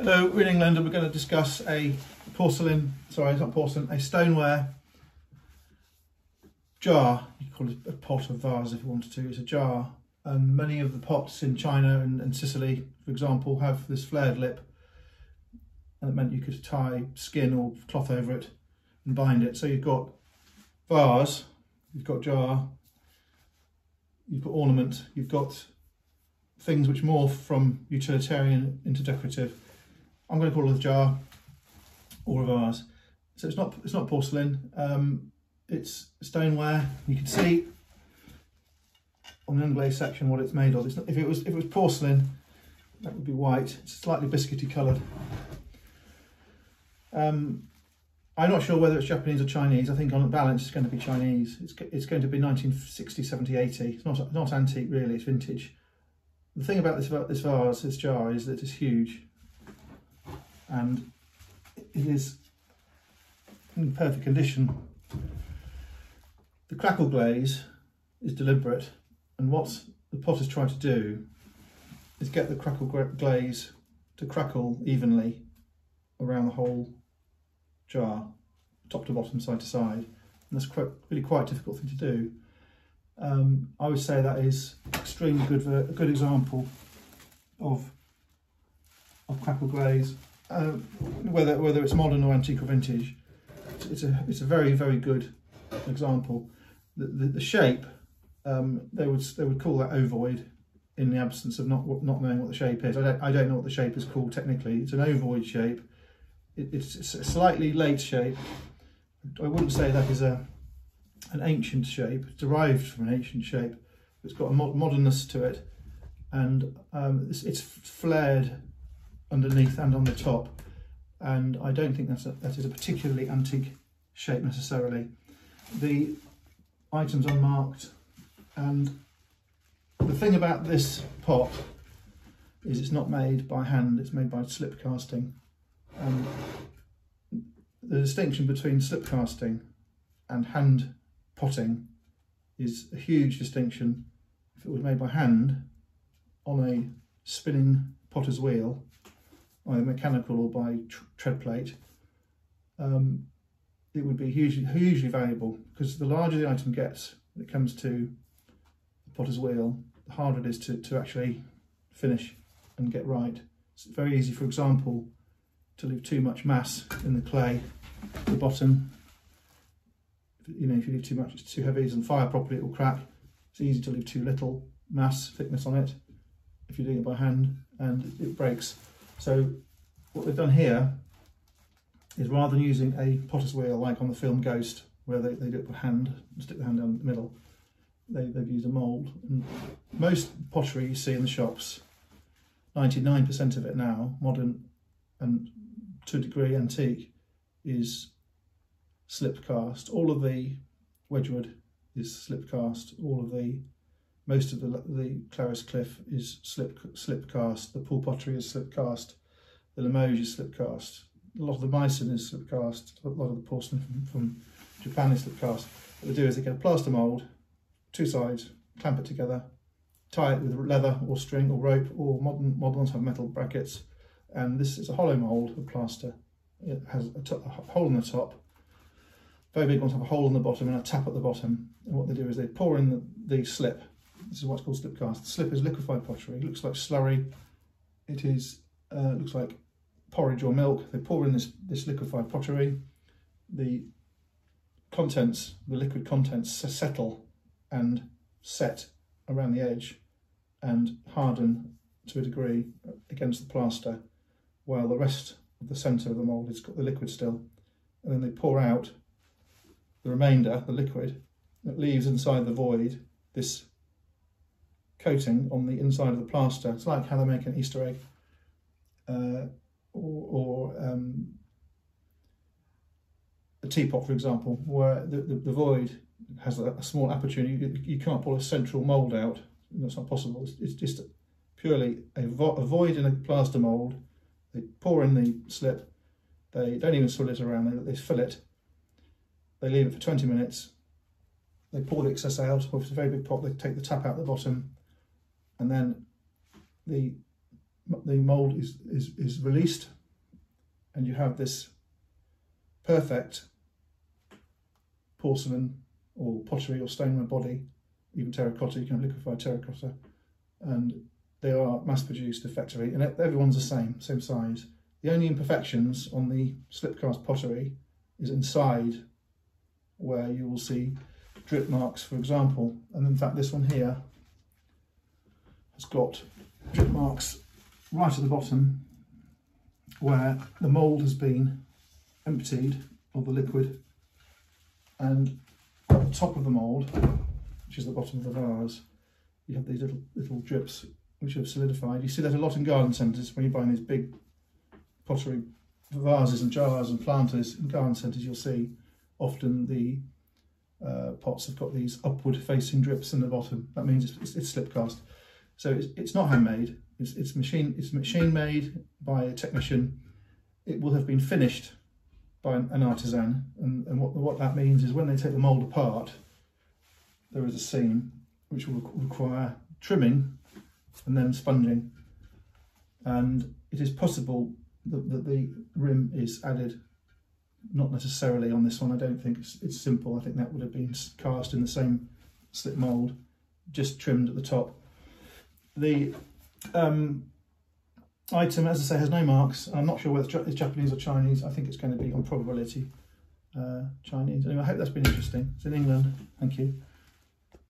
Hello, we're in England and we're going to discuss a stoneware jar. You can call it a pot or vase if you wanted to. It's a jar. Many of the pots in China and Sicily, for example, have this flared lip, and it meant you could tie skin or cloth over it and bind it. So you've got vase, you've got jar, you've got ornament, you've got things which morph from utilitarian into decorative. I'm going to call it a jar or a vase. So it's not porcelain. It's stoneware. You can see on the unglazed section what it's made of. It's not, if it was porcelain, that would be white. It's slightly biscuity coloured. I'm not sure whether it's Japanese or Chinese. I think on balance it's going to be Chinese. It's going to be 1960, 70, 80. It's not antique really. It's vintage. The thing about this vase, this jar, is that it's huge, and it is in perfect condition. The crackle glaze is deliberate, and what the pot is trying to do is get the crackle glaze to crackle evenly around the whole jar, top to bottom, side to side, and that's really quite a difficult thing to do. I would say that is extremely good, a good example of crackle glaze. Whether it's modern or antique or vintage, it's a very, very good example. The shape, they would call that ovoid in the absence of not knowing what the shape is. I don't know what the shape is called technically. It's an ovoid shape. It's a slightly late shape. I wouldn't say that is an ancient shape. It's derived from an ancient shape. It's got a modernness to it, and it's flared underneath and on the top, and I don't think that is a particularly antique shape necessarily. The item's unmarked, and the thing about this pot is it's not made by hand, it's made by slip casting. And the distinction between slip casting and hand potting is a huge distinction. If it was made by hand on a spinning potter's wheel, either mechanical or by tread plate, it would be hugely valuable, because the larger the item gets when it comes to the potter's wheel, the harder it is to actually finish and get right. It's very easy, for example, to leave too much mass in the clay at the bottom. You know, if you leave too much, it's too heavy, it doesn't fire properly, it will crack. It's easy to leave too little mass thickness on it if you're doing it by hand, and it breaks. So what they've done here is, rather than using a potter's wheel like on the film Ghost, where they do it by hand, stick the hand down the middle, they've used a mould. And most pottery you see in the shops, 99% of it now, modern and to a degree antique, is slip cast. All of the Wedgwood is slip cast. Most of the Clarice Cliff is slip cast. The Poole pottery is slip cast. The Limoges is slip cast. A lot of the Meissen is slip cast. A lot of the porcelain from Japan is slip cast. What they do is they get a plaster mould, two sides, clamp it together, tie it with leather or string or rope, or modern ones have metal brackets. And this is a hollow mould of plaster. It has a hole in the top. Very big ones have a hole in the bottom and a tap at the bottom. And what they do is they pour in the slip. This is what's called slip cast. The slip is liquefied pottery. It looks like slurry. It is looks like porridge or milk. They pour in this liquefied pottery. The contents, the liquid contents, settle and set around the edge and harden to a degree against the plaster, while the rest of the centre of the mould has got the liquid still. And then they pour out the remainder, the liquid, that leaves inside the void this coating on the inside of the plaster. It's like how they make an Easter egg, or a teapot, for example, where the void has a small aperture. You can't pull a central mould out. That's not possible. It's just purely a void in a plaster mould. They pour in the slip. They don't even swill it around. They fill it. They leave it for 20 minutes. They pour the excess out. Or if it's a very big pot, they take the tap out the bottom, and then the the mould is released, and you have this perfect porcelain or pottery or stoneware body, even terracotta. You can have liquefied terracotta, and they are mass produced effectively, and everyone's the same size. The only imperfections on the slip cast pottery is inside, where you will see drip marks, for example. And in fact, this one here has got drip marks right at the bottom, where the mould has been emptied of the liquid, and at the top of the mould, which is the bottom of the vase, you have these little drips which have solidified. You see that a lot in garden centres when you're buying these big pottery vases and jars and planters. In garden centres, you'll see often the pots have got these upward facing drips in the bottom. That means it's slip cast. So it's not handmade. It's machine made by a technician. It will have been finished by an artisan, and what that means is when they take the mould apart, there is a seam which will require trimming and then sponging, and it is possible that the rim is added. Not necessarily on this one. I don't think it's simple. I think that would have been cast in the same slip mould, just trimmed at the top. The item, as I say, has no marks. I'm not sure whether it's Japanese or Chinese. I think it's going to be, on probability, Chinese. Anyway, I hope that's been interesting. It's in England. Thank you.